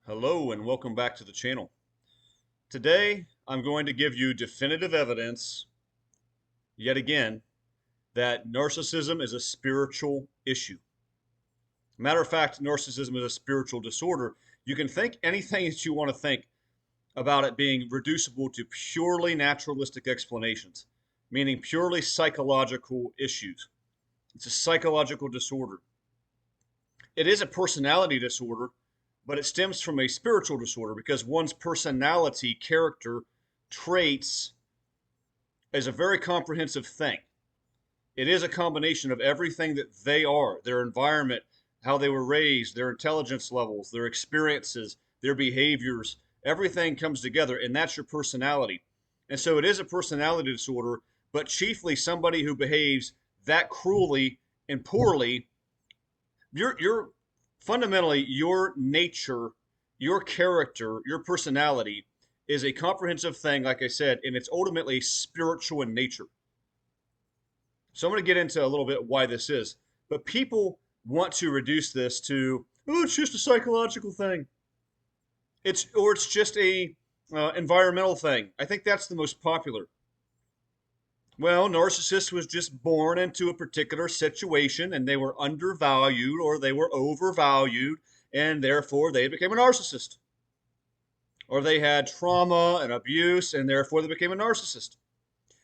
Hello and welcome back to the channel. Today I'm going to give you definitive evidence, yet again, that narcissism is a spiritual issue. Matter of fact, narcissism is a spiritual disorder. You can think anything that you want to think about it being reducible to purely naturalistic explanations, meaning purely psychological issues. It's a psychological disorder. It is a personality disorder, but it stems from a spiritual disorder because one's personality, character, traits is a very comprehensive thing. It is a combination of everything that they are, their environment, how they were raised, their intelligence levels, their experiences, their behaviors. Everything comes together, and that's your personality. And so it is a personality disorder, but chiefly somebody who behaves that cruelly and poorly. You're fundamentally, your nature, your character, your personality is a comprehensive thing, like I said, and it's ultimately spiritual in nature. So I'm going to get into a little bit why this is. But people want to reduce this to, oh, it's just a psychological thing. It's just a environmental thing. I think that's the most popular. Well, Narcissist was just born into a particular situation and they were undervalued or they were overvalued and therefore they became a narcissist. Or they had trauma and abuse and therefore they became a narcissist.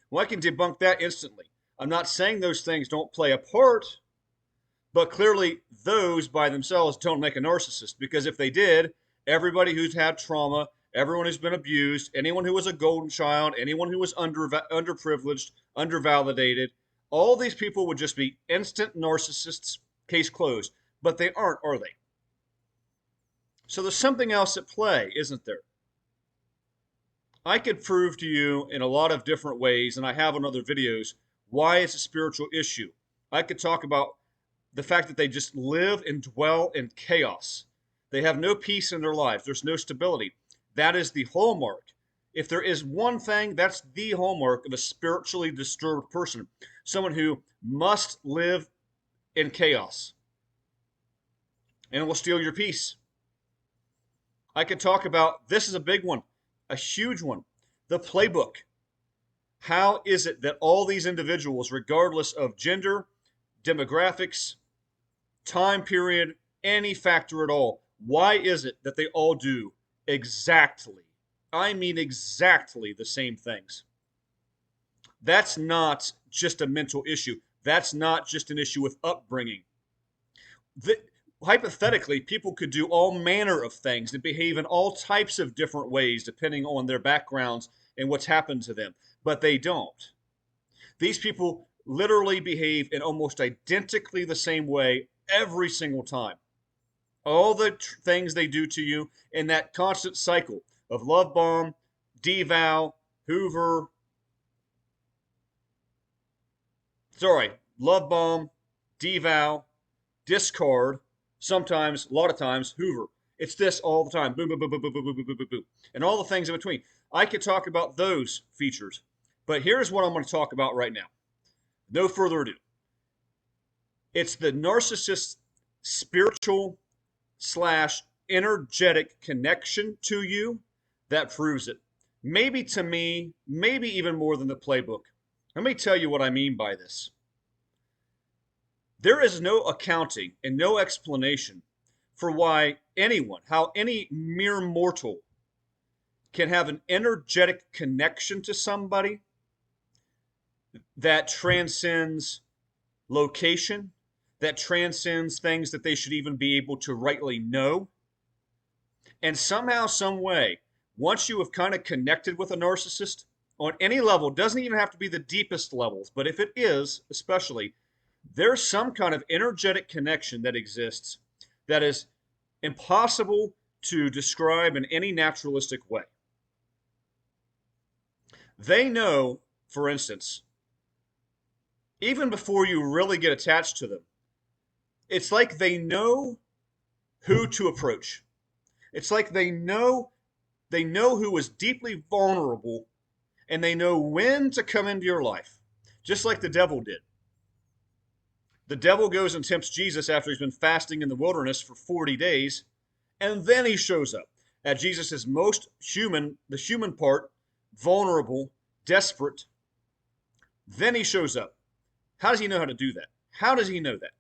Well, I can debunk that instantly. I'm not saying those things don't play a part, but clearly those by themselves don't make a narcissist, because if they did, everybody who's had trauma, everyone who's been abused, anyone who was a golden child, anyone who was underprivileged, undervalidated, all these people would just be instant narcissists, case closed. But they aren't, are they? So there's something else at play, isn't there? I could prove to you in a lot of different ways, and I have on other videos, why it's a spiritual issue. I could talk about the fact that they just live and dwell in chaos. They have no peace in their lives. There's no stability. That is the hallmark. If there is one thing, that's the hallmark of a spiritually disturbed person. Someone who must live in chaos. And it will steal your peace. I could talk about, this is a big one, a huge one, the playbook. How is it that all these individuals, regardless of gender, demographics, time period, any factor at all, why is it that they all do exactly, I mean exactly the same things? That's not just a mental issue. That's not just an issue with upbringing. Hypothetically, people could do all manner of things and behave in all types of different ways depending on their backgrounds and what's happened to them, but they don't. These people literally behave in almost identically the same way every single time. All the things they do to you in that constant cycle of love bomb, devow, hoover. Love bomb, devow, discard, sometimes, a lot of times, hoover. It's this all the time. Boom, boom, boom, boom, boom, boom, boom, boom, boom, boom. And all the things in between. I could talk about those features. But here's what I'm going to talk about right now. No further ado. It's the narcissist's spiritual / energetic connection to you that proves it. Maybe to me, maybe even more than the playbook. Let me tell you what I mean by this. There is no accounting and no explanation for why anyone, how any mere mortal can have an energetic connection to somebody that transcends location, that transcends things that they should even be able to rightly know. And somehow, some way, once you have kind of connected with a narcissist on any level, doesn't even have to be the deepest levels, but if it is, especially, there's some kind of energetic connection that exists that is impossible to describe in any naturalistic way. They know, for instance, even before you really get attached to them, it's like they know who to approach. It's like they know who is deeply vulnerable, and they know when to come into your life, just like the devil did. The devil goes and tempts Jesus after he's been fasting in the wilderness for 40 days, and then he shows up. at Jesus' most human, the human part, vulnerable, desperate. Then he shows up. How does he know how to do that? How does he know that?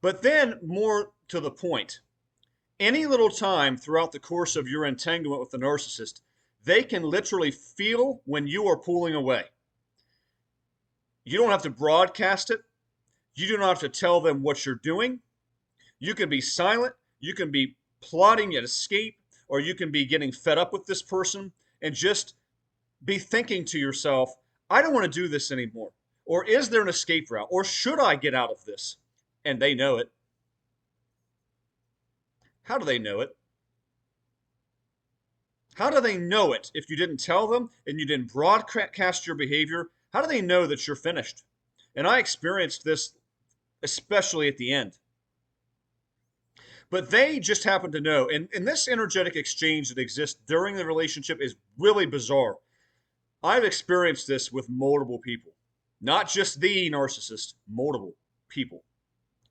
But then, more to the point, any little time throughout the course of your entanglement with the narcissist, they can literally feel when you are pulling away. You don't have to broadcast it. You do not have to tell them what you're doing. You can be silent. You can be plotting an escape, or you can be getting fed up with this person and just be thinking to yourself, I don't want to do this anymore. Or is there an escape route? Or should I get out of this? And they know it. How do they know it? How do they know it if you didn't tell them and you didn't broadcast your behavior? How do they know that you're finished? And I experienced this especially at the end. But they just happen to know. And this energetic exchange that exists during the relationship is really bizarre. I've experienced this with multiple people, not just the narcissist, multiple people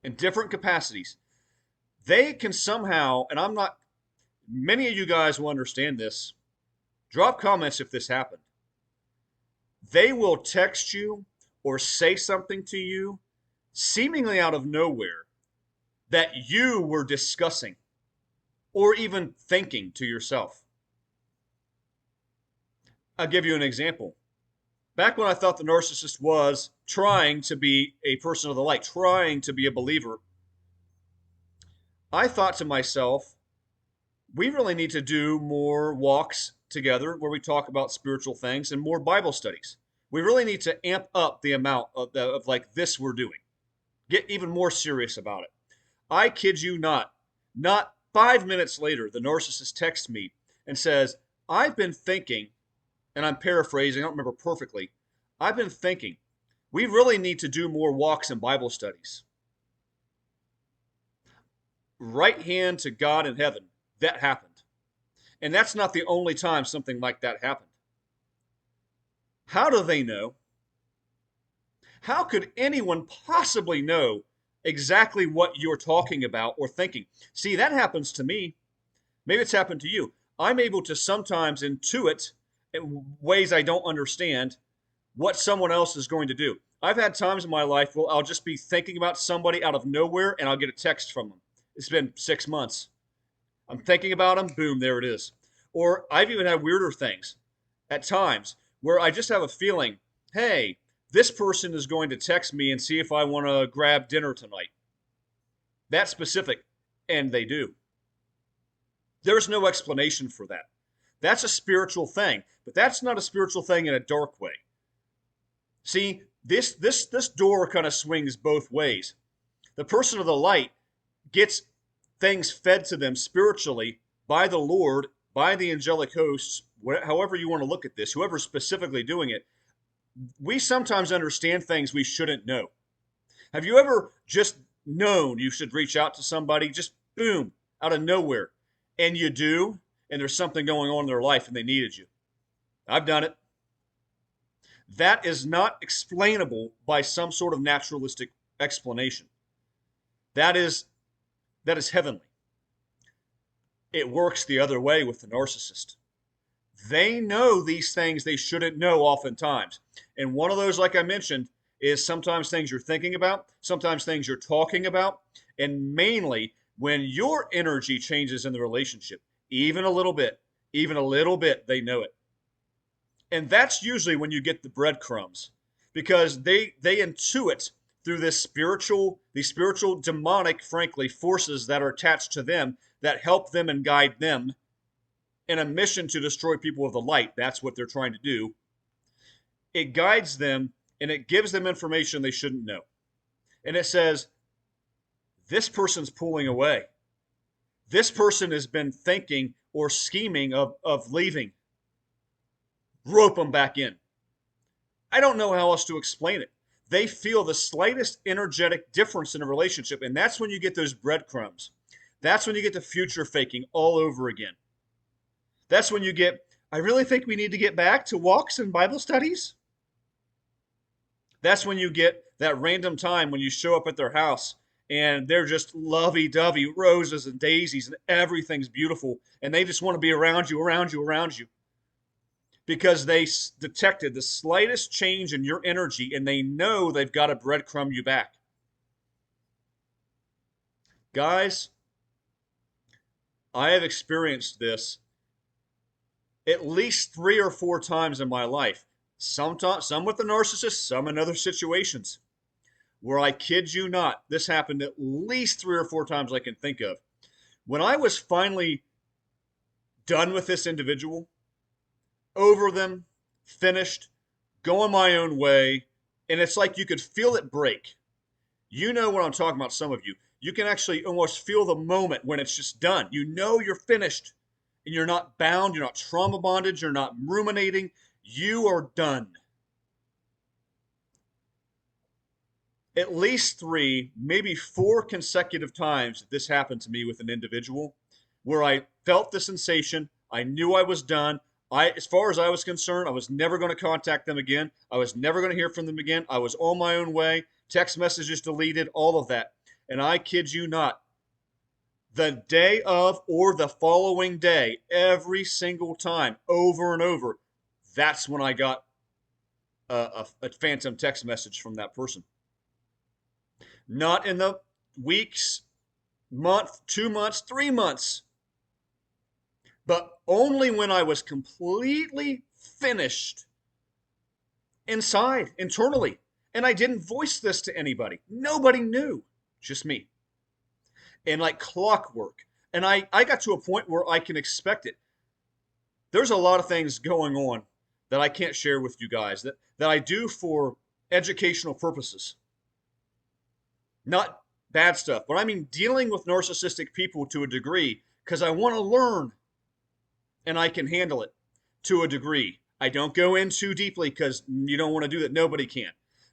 in different capacities. They can somehow, and I'm not, many of you guys will understand this. Drop comments if this happened. They will text you or say something to you seemingly out of nowhere that you were discussing or even thinking to yourself. I'll give you an example. Back when I thought the narcissist was trying to be a person of the light, trying to be a believer, I thought to myself, we really need to do more walks together where we talk about spiritual things and more Bible studies. We really need to amp up the amount of like this we're doing. Get even more serious about it. I kid you not 5 minutes later, the narcissist texts me and says, I've been thinking, and I'm paraphrasing, I don't remember perfectly. I've been thinking, we really need to do more walks and Bible studies. Right hand to God in heaven, that happened. And that's not the only time something like that happened. How do they know? How could anyone possibly know exactly what you're talking about or thinking? See, that happens to me. Maybe it's happened to you. I'm able to sometimes intuit in ways I don't understand what someone else is going to do. I've had times in my life where I'll just be thinking about somebody out of nowhere and I'll get a text from them. It's been 6 months. I'm thinking about them, boom, there it is. Or I've even had weirder things at times where I just have a feeling, hey, this person is going to text me and see if I want to grab dinner tonight. That specific, and they do. There's no explanation for that. That's a spiritual thing, but that's not a spiritual thing in a dark way. See, this door kind of swings both ways. The person of the light gets things fed to them spiritually by the Lord, by the angelic hosts, however you want to look at this, whoever's specifically doing it. We sometimes understand things we shouldn't know. Have you ever just known you should reach out to somebody, just boom, out of nowhere, and you do, and there's something going on in their life and they needed you? I've done it. That is not explainable by some sort of naturalistic explanation. That is heavenly. It works the other way with the narcissist. They know these things they shouldn't know oftentimes. And one of those, like I mentioned, is sometimes things you're thinking about, sometimes things you're talking about, and mainly when your energy changes in the relationship, even a little bit, they know it. And that's usually when you get the breadcrumbs, because they intuit through these spiritual demonic, frankly, forces that are attached to them that help them and guide them in a mission to destroy people of the light. That's what they're trying to do. It guides them and it gives them information they shouldn't know. And it says, this person's pulling away. This person has been thinking or scheming of leaving. Rope them back in. I don't know how else to explain it. They feel the slightest energetic difference in a relationship, and that's when you get those breadcrumbs. That's when you get the future faking all over again. That's when you get, I really think we need to get back to walks and Bible studies. That's when you get that random time when you show up at their house and they're just lovey-dovey, roses and daisies, and everything's beautiful, and they just want to be around you, around you, around you, because they detected the slightest change in your energy, and they know they've got to breadcrumb you back. Guys, I have experienced this at least 3 or 4 times in my life. Some with the narcissist, some in other situations, where I kid you not, this happened at least 3 or 4 times I can think of. When I was finally done with this individual, over them, finished, going my own way, and it's like you could feel it break. You know what I'm talking about, some of you. You can actually almost feel the moment when it's just done. You know you're finished, and you're not bound, you're not trauma bonded, you're not ruminating. You are done. At least 3, maybe 4 consecutive times this happened to me with an individual where I felt the sensation. I knew I was done. As far as I was concerned, I was never going to contact them again. I was never going to hear from them again. I was on my own way. Text messages deleted, all of that. And I kid you not, the day of or the following day, every single time, over and over, that's when I got a phantom text message from that person. Not in the weeks, month, 2 months, 3 months, but only when I was completely finished inside, internally. And I didn't voice this to anybody. Nobody knew, just me. And like clockwork. And I got to a point where I can expect it. There's a lot of things going on that I can't share with you guys that I do for educational purposes. Not bad stuff, but I mean dealing with narcissistic people to a degree because I want to learn and I can handle it to a degree. I don't go in too deeply because you don't want to do that. Nobody can.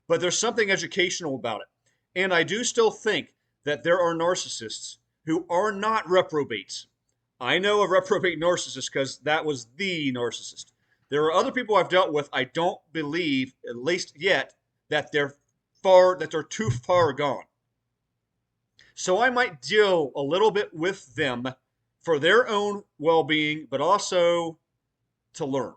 But there's something educational about it. And I do still think that there are narcissists who are not reprobates. I know a reprobate narcissist because that was the narcissist. There are other people I've dealt with. I don't believe, at least yet, that they're too far gone. So I might deal a little bit with them for their own well-being, but also to learn.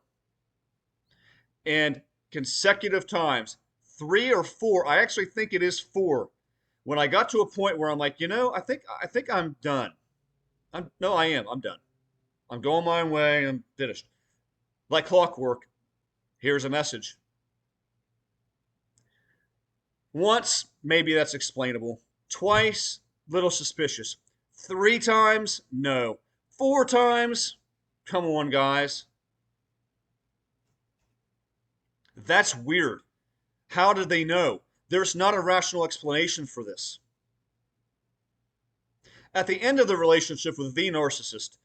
And consecutive times, 3 or 4, I actually think it is 4, when I got to a point where I'm like, I think I'm done. I'm done. I'm going my own way. I'm finished. Like clockwork, here's a message. Once, maybe that's explainable. Twice, little suspicious. 3 times, no. 4 times, come on, guys. That's weird. How did they know? There's not a rational explanation for this. At the end of the relationship with the narcissist,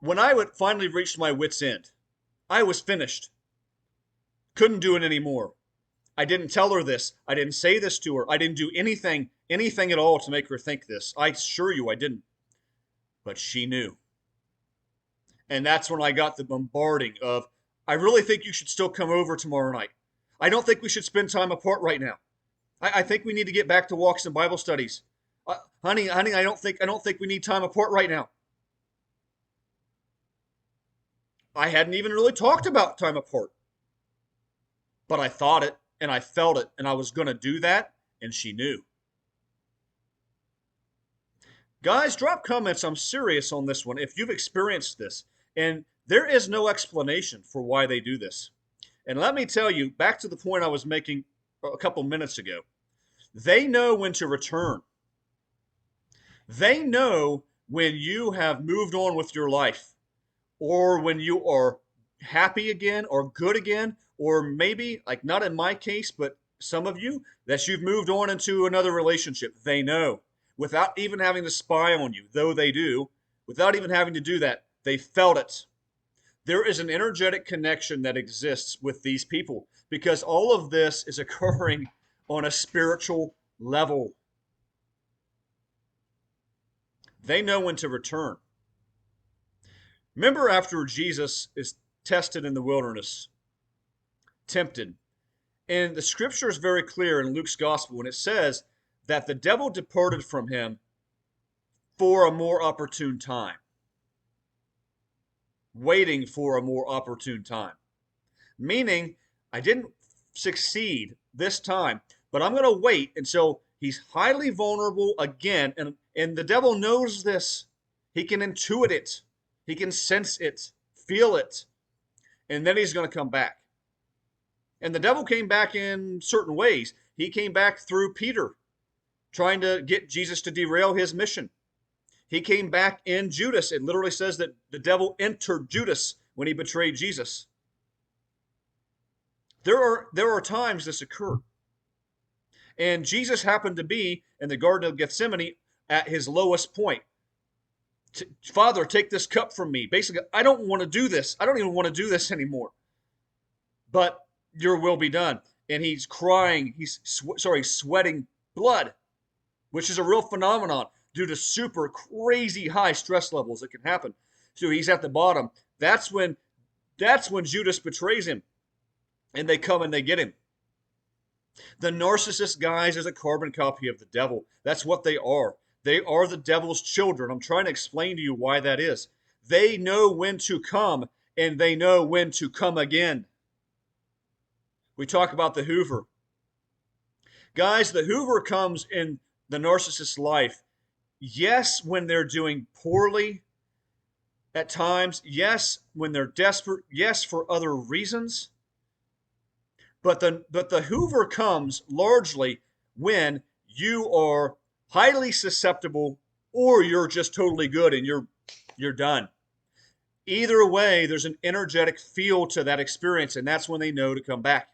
when I would finally reach my wit's end, I was finished. Couldn't do it anymore. I didn't tell her this. I didn't say this to her. I didn't do anything at all to make her think this. I assure you I didn't. But she knew. And that's when I got the bombarding of, I really think you should still come over tomorrow night. I don't think we should spend time apart right now. I think we need to get back to walks and Bible studies. Honey, I don't think we need time apart right now. I hadn't even really talked about time apart. But I thought it, and I felt it, and I was going to do that, and she knew. Guys, drop comments. I'm serious on this one if you've experienced this. And there is no explanation for why they do this. And let me tell you, back to the point I was making a couple minutes ago, they know when to return. They know when you have moved on with your life, or when you are happy again, or good again, or maybe, like not in my case, but some of you, that you've moved on into another relationship. They know. Without even having to spy on you, though they do, without even having to do that, they felt it. There is an energetic connection that exists with these people because all of this is occurring on a spiritual level. They know when to return. Remember after Jesus is tested in the wilderness, tempted, and the scripture is very clear in Luke's gospel when it says that the devil departed from him for a more opportune time, waiting for a more opportune time. Meaning, I didn't succeed this time, but I'm going to wait until he's highly vulnerable again. And the devil knows this. He can intuit it, he can sense it, feel it, and then he's going to come back. And the devil came back in certain ways. He came back through Peter, trying to get Jesus to derail his mission. He came back in Judas. It literally says that the devil entered Judas when he betrayed Jesus. There are times this occurred. And Jesus happened to be in the Garden of Gethsemane at his lowest point. Father, take this cup from me. Basically, I don't want to do this. I don't even want to do this anymore. But your will be done. And he's crying, sweating blood, which is a real phenomenon due to super crazy high stress levels that can happen. So he's at the bottom. That's when Judas betrays him. And they come and they get him. The narcissist, guys, is a carbon copy of the devil. That's what they are. They are the devil's children. I'm trying to explain to you why that is. They know when to come, and they know when to come again. We talk about the Hoover. Guys, the Hoover comes in the narcissist's life. Yes, when they're doing poorly at times. Yes, when they're desperate. Yes, for other reasons. But the Hoover comes largely when you are highly susceptible or you're just totally good and you're done. Either way, there's an energetic feel to that experience, and that's when they know to come back.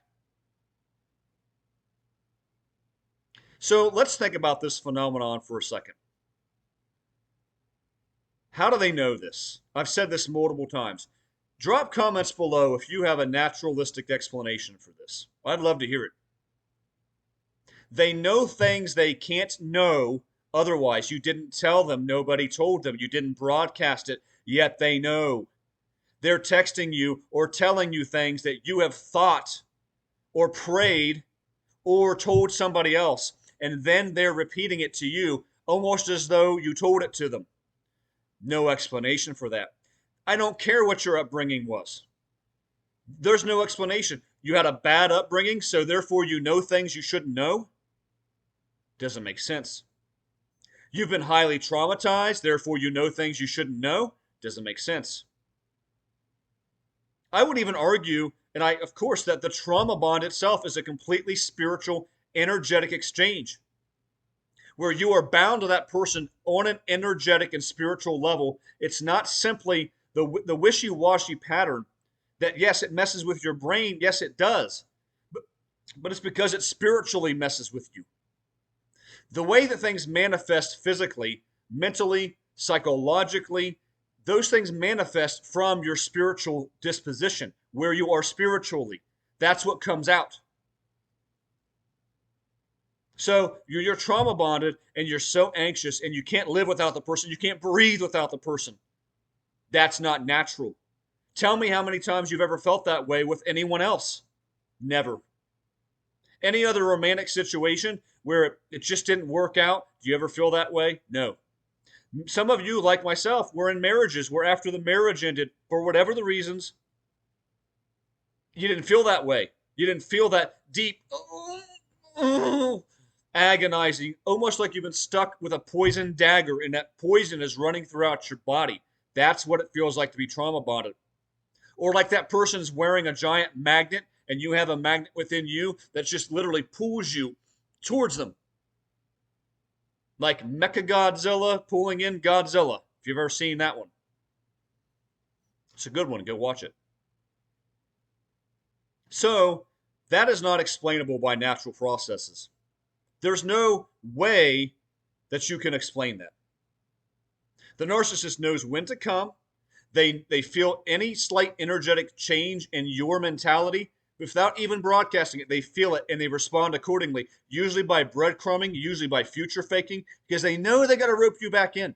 So let's think about this phenomenon for a second. How do they know this? I've said this multiple times. Drop comments below if you have a naturalistic explanation for this. I'd love to hear it. They know things they can't know otherwise. You didn't tell them, nobody told them, you didn't broadcast it, yet they know. They're texting you or telling you things that you have thought or prayed or told somebody else, and then they're repeating it to you almost as though you told it to them. No explanation for that. I don't care what your upbringing was. There's no explanation. You had a bad upbringing, so therefore you know things you shouldn't know? Doesn't make sense. You've been highly traumatized, therefore you know things you shouldn't know? Doesn't make sense. I would even argue, of course, that the trauma bond itself is a completely spiritual, energetic exchange, where you are bound to that person on an energetic and spiritual level. It's not simply the wishy-washy pattern that, yes, it messes with your brain. Yes, it does. But it's because it spiritually messes with you. The way that things manifest physically, mentally, psychologically, those things manifest from your spiritual disposition, where you are spiritually. That's what comes out. So you're trauma bonded and you're so anxious and you can't live without the person. You can't breathe without the person. That's not natural. Tell me how many times you've ever felt that way with anyone else. Never. Any other romantic situation where it just didn't work out, do you ever feel that way? No. Some of you, like myself, were in marriages where after the marriage ended, for whatever the reasons, you didn't feel that way. You didn't feel that deep, agonizing, almost like you've been stuck with a poison dagger and that poison is running throughout your body. That's what it feels like to be trauma bonded. Or like that person's wearing a giant magnet and you have a magnet within you that just literally pulls you towards them. Like Mechagodzilla pulling in Godzilla, if you've ever seen that one. It's a good one. Go watch it. So that is not explainable by natural processes. There's no way that you can explain that. The narcissist knows when to come. They feel any slight energetic change in your mentality without even broadcasting it. They feel it and they respond accordingly, usually by breadcrumbing, usually by future faking, because they know they got to rope you back in.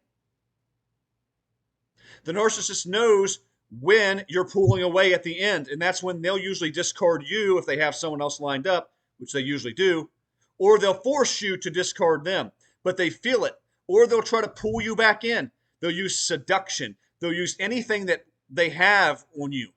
The narcissist knows when you're pulling away at the end, and that's when they'll usually discard you if they have someone else lined up, which they usually do, or they'll force you to discard them, but they feel it, or they'll try to pull you back in. They'll use seduction. They'll use anything that they have on you.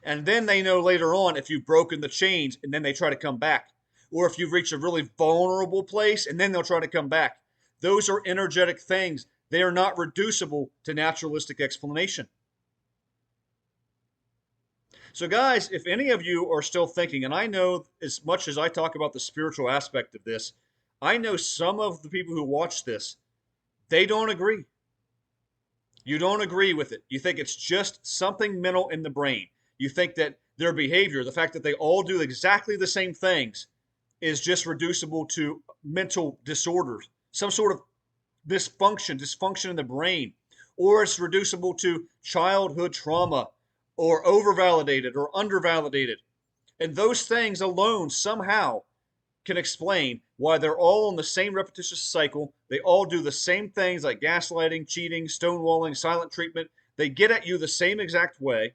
And then they know later on if you've broken the chains, and then they try to come back. Or if you've reached a really vulnerable place, and then they'll try to come back. Those are energetic things. They are not reducible to naturalistic explanation. So guys, if any of you are still thinking, and I know as much as I talk about the spiritual aspect of this, I know some of the people who watch this, they don't agree. You don't agree with it. You think it's just something mental in the brain. You think that their behavior, the fact that they all do exactly the same things, is just reducible to mental disorders, some sort of dysfunction in the brain, or it's reducible to childhood trauma, or overvalidated or undervalidated. And those things alone somehow can explain why they're all on the same repetitious cycle. They all do the same things like gaslighting, cheating, stonewalling, silent treatment. They get at you the same exact way.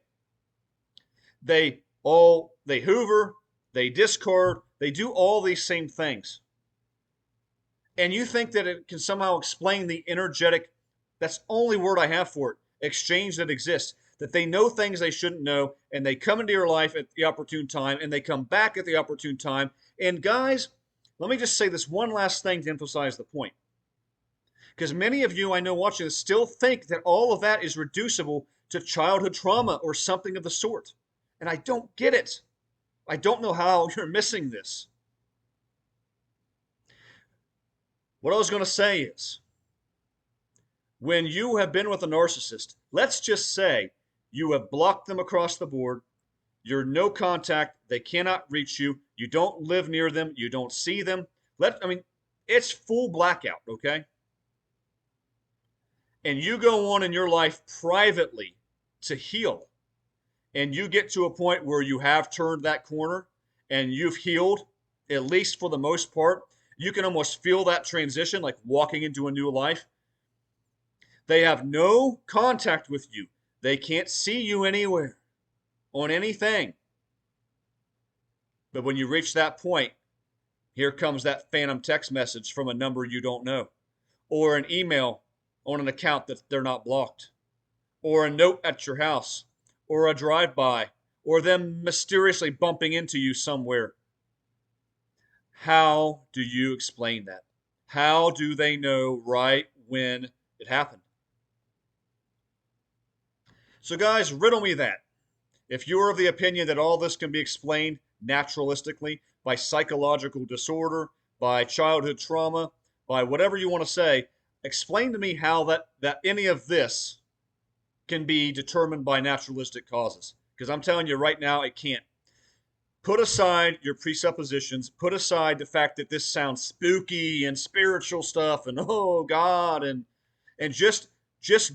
They hoover, they discard, they do all these same things. And you think that it can somehow explain the energetic, that's the only word I have for it, exchange that exists. That they know things they shouldn't know, and they come into your life at the opportune time, and they come back at the opportune time. And guys, let me just say this one last thing to emphasize the point. Because many of you I know watching this still think that all of that is reducible to childhood trauma or something of the sort. And I don't get it. I don't know how you're missing this. What I was going to say is, when you have been with a narcissist, let's just say you have blocked them across the board, you're no contact, they cannot reach you, you don't live near them, you don't see them. It's full blackout, okay? And you go on in your life privately to heal, and you get to a point where you have turned that corner and you've healed, at least for the most part. You can almost feel that transition, like walking into a new life. They have no contact with you. They can't see you anywhere on anything. But when you reach that point, here comes that phantom text message from a number you don't know, or an email on an account that they're not blocked, or a note at your house, or a drive-by, or them mysteriously bumping into you somewhere. How do you explain that? How do they know right when it happened? So guys, riddle me that. If you're of the opinion that all this can be explained naturalistically by psychological disorder, by childhood trauma, by whatever you want to say, explain to me how that any of this can be determined by naturalistic causes. Because I'm telling you right now, it can't. Put aside your presuppositions. Put aside the fact that this sounds spooky and spiritual stuff and oh God, and just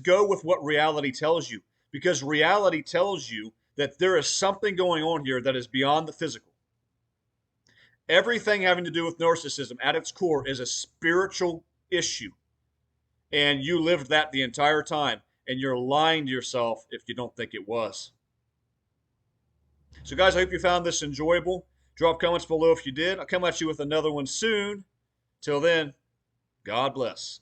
go with what reality tells you. Because reality tells you that there is something going on here that is beyond the physical. Everything having to do with narcissism at its core is a spiritual issue. And you lived that the entire time. And you're lying to yourself if you don't think it was. So guys, I hope you found this enjoyable. Drop comments below if you did. I'll come at you with another one soon. Till then, God bless.